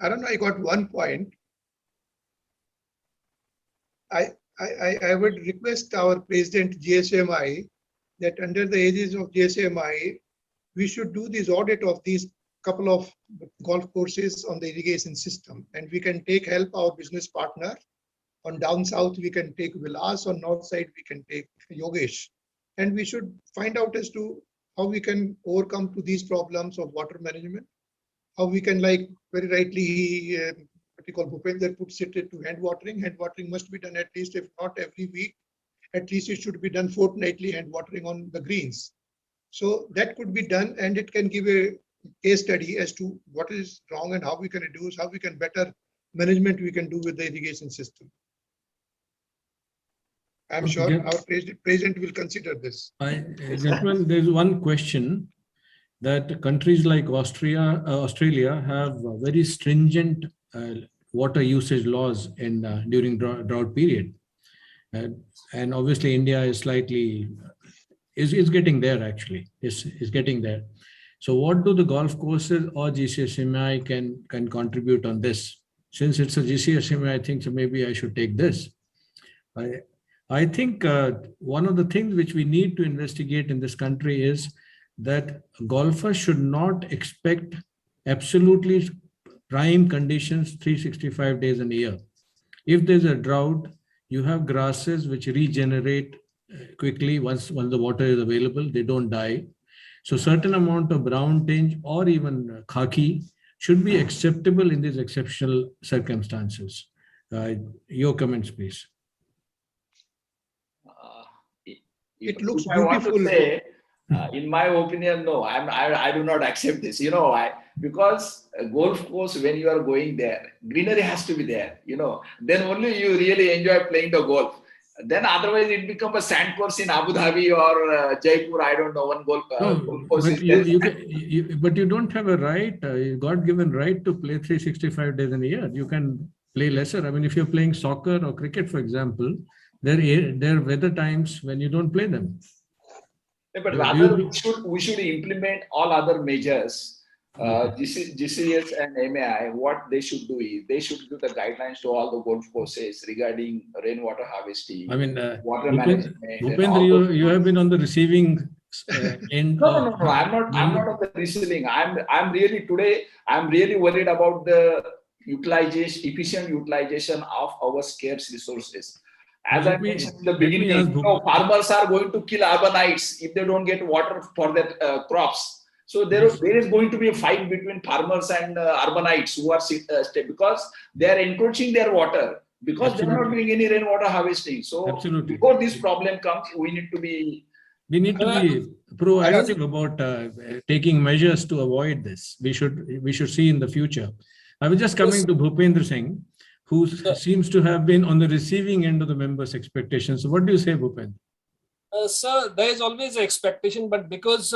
I don't know, I got one point. I would request our president GSMI that under the aegis of GSMI, we should do this audit of these couple of golf courses on the irrigation system, and we can take help our business partner. On down south, we can take Vilas. On north side, we can take Yogesh, and we should find out as to how we can overcome to these problems of water management. How we can, like very rightly, what you call Bhupender puts it to hand watering. Hand watering must be done at least, if not every week, at least it should be done fortnightly, hand watering on the greens. So that could be done, and it can give a case study as to what is wrong and how we can reduce, how we can better management we can do with the irrigation system. I'm sure Yeah. our president will consider this. Gentlemen, there's one question that countries like Australia have very stringent water usage laws during drought period. And obviously India is is getting there actually, is getting there. So what do the golf courses or GCSMI can contribute on this? Since it's a GCSMI, I think so maybe I should take this. I think one of the things which we need to investigate in this country is that golfers should not expect absolutely prime conditions 365 days in a year. If there's a drought, you have grasses which regenerate quickly once the water is available, they don't die. So certain amount of brown tinge or even khaki should be acceptable in these exceptional circumstances. Your comments, please. It looks I want to beautiful. say, in my opinion, no, I do not accept this. Because a golf course, when you are going there, greenery has to be there. Then only you really enjoy playing the golf. Then otherwise it becomes a sand course in Abu Dhabi or Jaipur. I don't know, one golf course but is there. but you don't have a right, God-given right to play 365 days in a year. You can play lesser. I mean, if you're playing soccer or cricket, for example, there are weather times when you don't play them. But rather, we should implement all other measures. GCS and MAI, what they should do is they should give the guidelines to all the golf courses regarding rainwater harvesting, I mean, water management. Bhupender, you have been on the receiving end. No. I'm not on the receiving. I'm really worried about the efficient utilization of our scarce resources. As I mentioned in the beginning, farmers are going to kill urbanites if they don't get water for their crops. So there is going to be a fight between farmers and urbanites who are because they are encroaching their water. because they're not Absolutely. doing any rainwater harvesting. So Absolutely. before this problem comes, we need to be. We need to be proactive about taking measures to avoid this. We should see in the future. I was just coming to Bhupendra Singh, who seems to have been on the receiving end of the members' expectations. So what do you say, Bhupendra? Sir, there is always an expectation, but because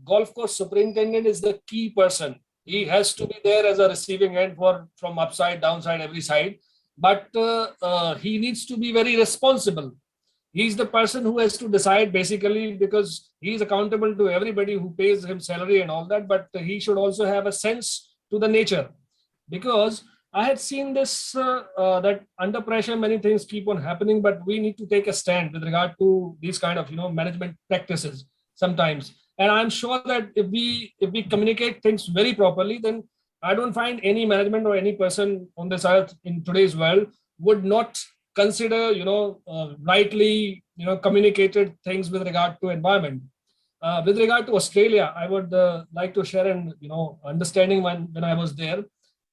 golf course superintendent is the key person, he has to be there as a receiving end from upside, downside, every side. But he needs to be very responsible. He's the person who has to decide basically, because he's accountable to everybody who pays him salary and all that, but he should also have a sense to the nature. Because I had seen this, that under pressure, many things keep on happening, but we need to take a stand with regard to these kind of, management practices sometimes. And I'm sure that if we communicate things very properly, then I don't find any management or any person on this earth in today's world would not consider, rightly, communicated things with regard to environment. With regard to Australia, I would like to share an, understanding when I was there.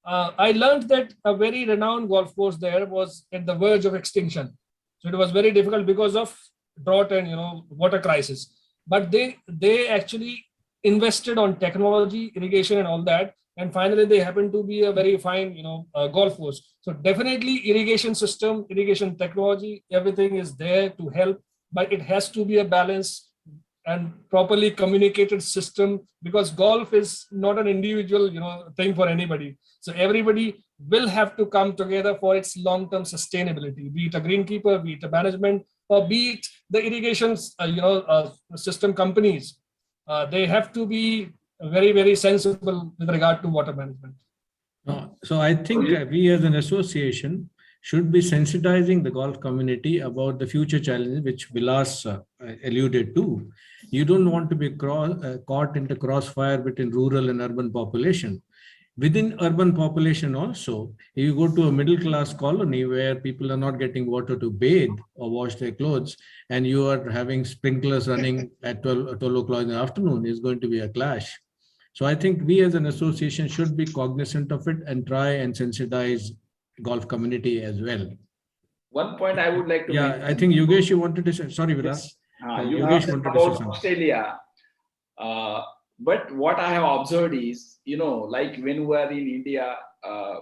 I learned that a very renowned golf course there was at the verge of extinction. So it was very difficult because of drought and water crisis. But they actually invested on technology, irrigation, and all that. And finally, they happen to be a very fine golf course. So definitely, irrigation system, irrigation technology, everything is there to help. But it has to be a balance and properly communicated system, because golf is not an individual thing for anybody. So everybody will have to come together for its long-term sustainability, be it a greenkeeper, be it a management, or be it the irrigation system companies. They have to be very, very sensible with regard to water management. So I think we as an association should be sensitizing the golf community about the future challenges which Vilas alluded to. You don't want to be caught into crossfire between rural and urban population. Within urban population also, if you go to a middle class colony where people are not getting water to bathe or wash their clothes, and you are having sprinklers running at 12 o'clock in the afternoon, is going to be a clash. So I think we as an association should be cognizant of it and try and sensitize golf community as well. One point I would like to mention. I think Yogesh, you wanted to say, sorry, Vilas. You asked about Australia. But what I have observed is, like when we are in India,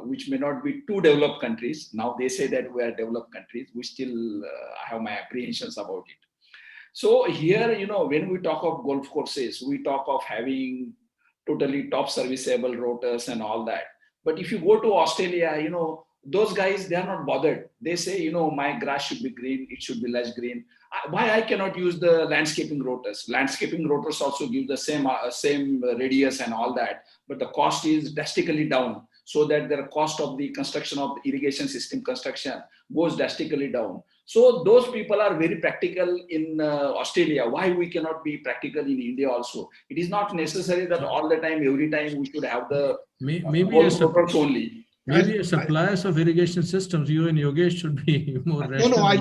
which may not be two developed countries, now they say that we are developed countries, we still have my apprehensions about it. So here, when we talk of golf courses, we talk of having totally top serviceable rotors and all that. But if you go to Australia, those guys, they are not bothered. They say, my grass should be green, it should be less green. Why I cannot use the landscaping rotors? Landscaping rotors also give the same radius and all that, but the cost is drastically down, so that the cost of the construction of the irrigation system construction goes drastically down. So those people are very practical in Australia. Why we cannot be practical in India also? It is not necessary that all the time, every time we should have the rotors only. Maybe as suppliers of irrigation systems, you and Yogesh should be more rational. I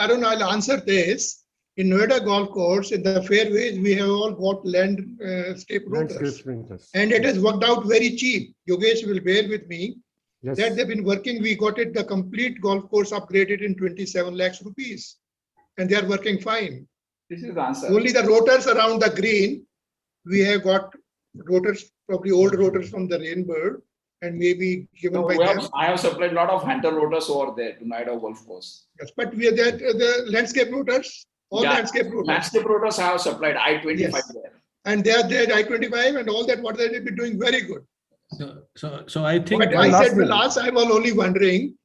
don't know. I'll answer this. In Noida Golf Course, in the fairways, we have all got landscape rotors. And it has worked out very cheap. Yogesh will bear with me. Yes. That they've been working. We got the complete golf course upgraded in 27 lakhs rupees. And they are working fine. This is the answer. Only the rotors around the green, we have got rotors, probably old rotors from the Rainbird. And maybe given by them. I have supplied a lot of Hunter rotors over there to Noida Golf Course. Yes, but we are there, the landscape rotors, landscape rotors. Landscape rotors I have supplied I-25 there. And they are there I-25 and all that, what they have been doing very good. So I think. But I said last I was only wondering,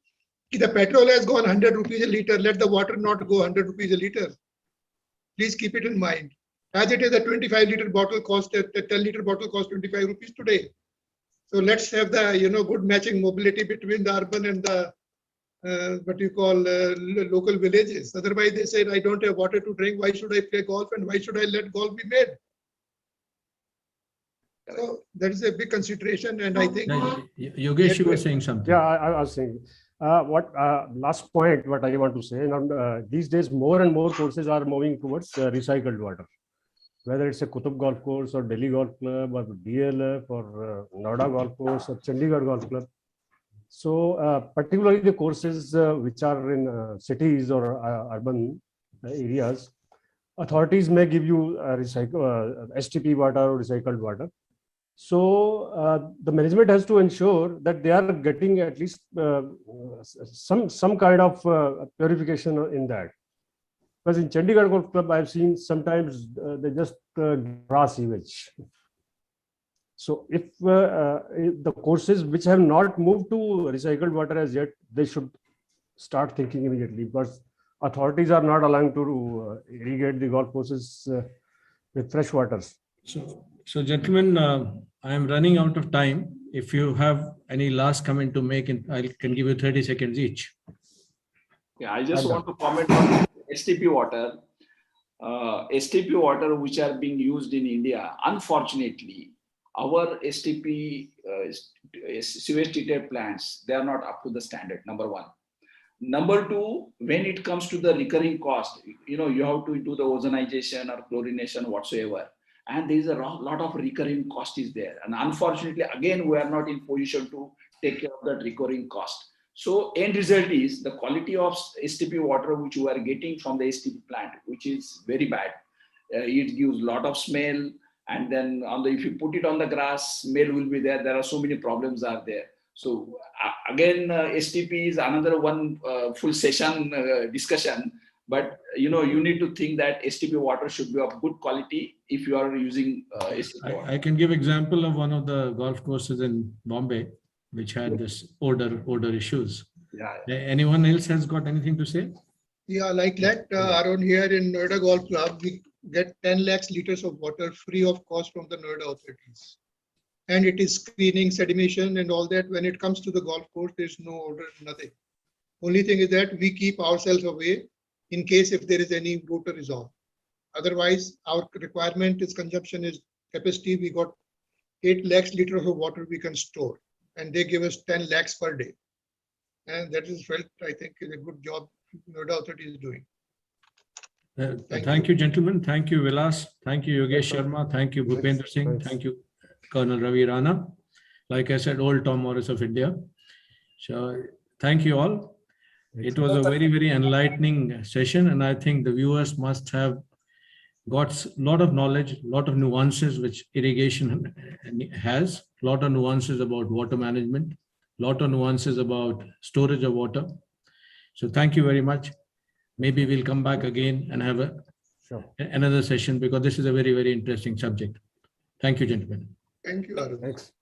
if the petrol has gone 100 rupees a litre, let the water not go 100 rupees a litre. Please keep it in mind. As it is, a 25-litre bottle cost, a 10-litre bottle cost 25 rupees today. So let's have the good matching mobility between the urban and the local villages. Otherwise, they said I don't have water to drink. Why should I play golf and why should I let golf be made? So that is a big consideration, and I think. Yogesh, you were saying something. Yeah, I was saying. Last point, what I want to say. Now, these days, more and more courses are moving towards recycled water. Whether it's a Qutub Golf Course or Delhi Golf Club or DLF or Noida Golf Course or Chandigarh Golf Club. So particularly the courses which are in cities or urban areas, authorities may give you STP water or recycled water. So the management has to ensure that they are getting at least some kind of purification in that. Because in Chandigarh Golf Club, I've seen sometimes they just draw sewage. So if the courses which have not moved to recycled water as yet, they should start thinking immediately, because authorities are not allowing to irrigate the golf courses with fresh waters. So gentlemen, I am running out of time. If you have any last comment to make, I can give you 30 seconds each. Yeah, I just want to comment on STP water. STP water which are being used in India, unfortunately, our STP sewage treated plants, they are not up to the standard, number one. Number two, when it comes to the recurring cost, you have to do the ozonization or chlorination whatsoever. And there is a lot of recurring cost is there. And unfortunately, again, we are not in position to take care of that recurring cost. So end result is the quality of STP water which you are getting from the STP plant, which is very bad. It gives a lot of smell. And then if you put it on the grass, smell will be there. There are so many problems are there. So again, STP is another one full session discussion. But you need to think that STP water should be of good quality if you are using STP water. I can give example of one of the golf courses in Bombay, which had this odor issues. Yeah. Anyone else has got anything to say? Yeah, like that around here in Noida Golf Club, we get 10 lakhs liters of water free of cost from the Noida authorities. And it is screening, sedimentation and all that. When it comes to the golf course, there's no odor, nothing. Only thing is that we keep ourselves away in case if there is any water is on. Otherwise, our requirement is consumption is capacity. We got 8 lakhs liters of water we can store. And they give us 10 lakhs per day. And that is felt, I think, is a good job Noida authority is doing. Thank you, gentlemen. Thank you, Vilas. Thank you, Yogesh Sharma. Thank you, Bhupendra Singh. Thanks. Thank you, Colonel Ravi Rana. Like I said, old Tom Morris of India. So thank you all. It was a very, very enlightening session. And I think the viewers must have got a lot of knowledge, a lot of nuances which irrigation has, a lot of nuances about water management, a lot of nuances about storage of water. So thank you very much. Maybe we'll come back again and have another session, because this is a very, very interesting subject. Thank you, gentlemen. Thank you, Arun. Thanks.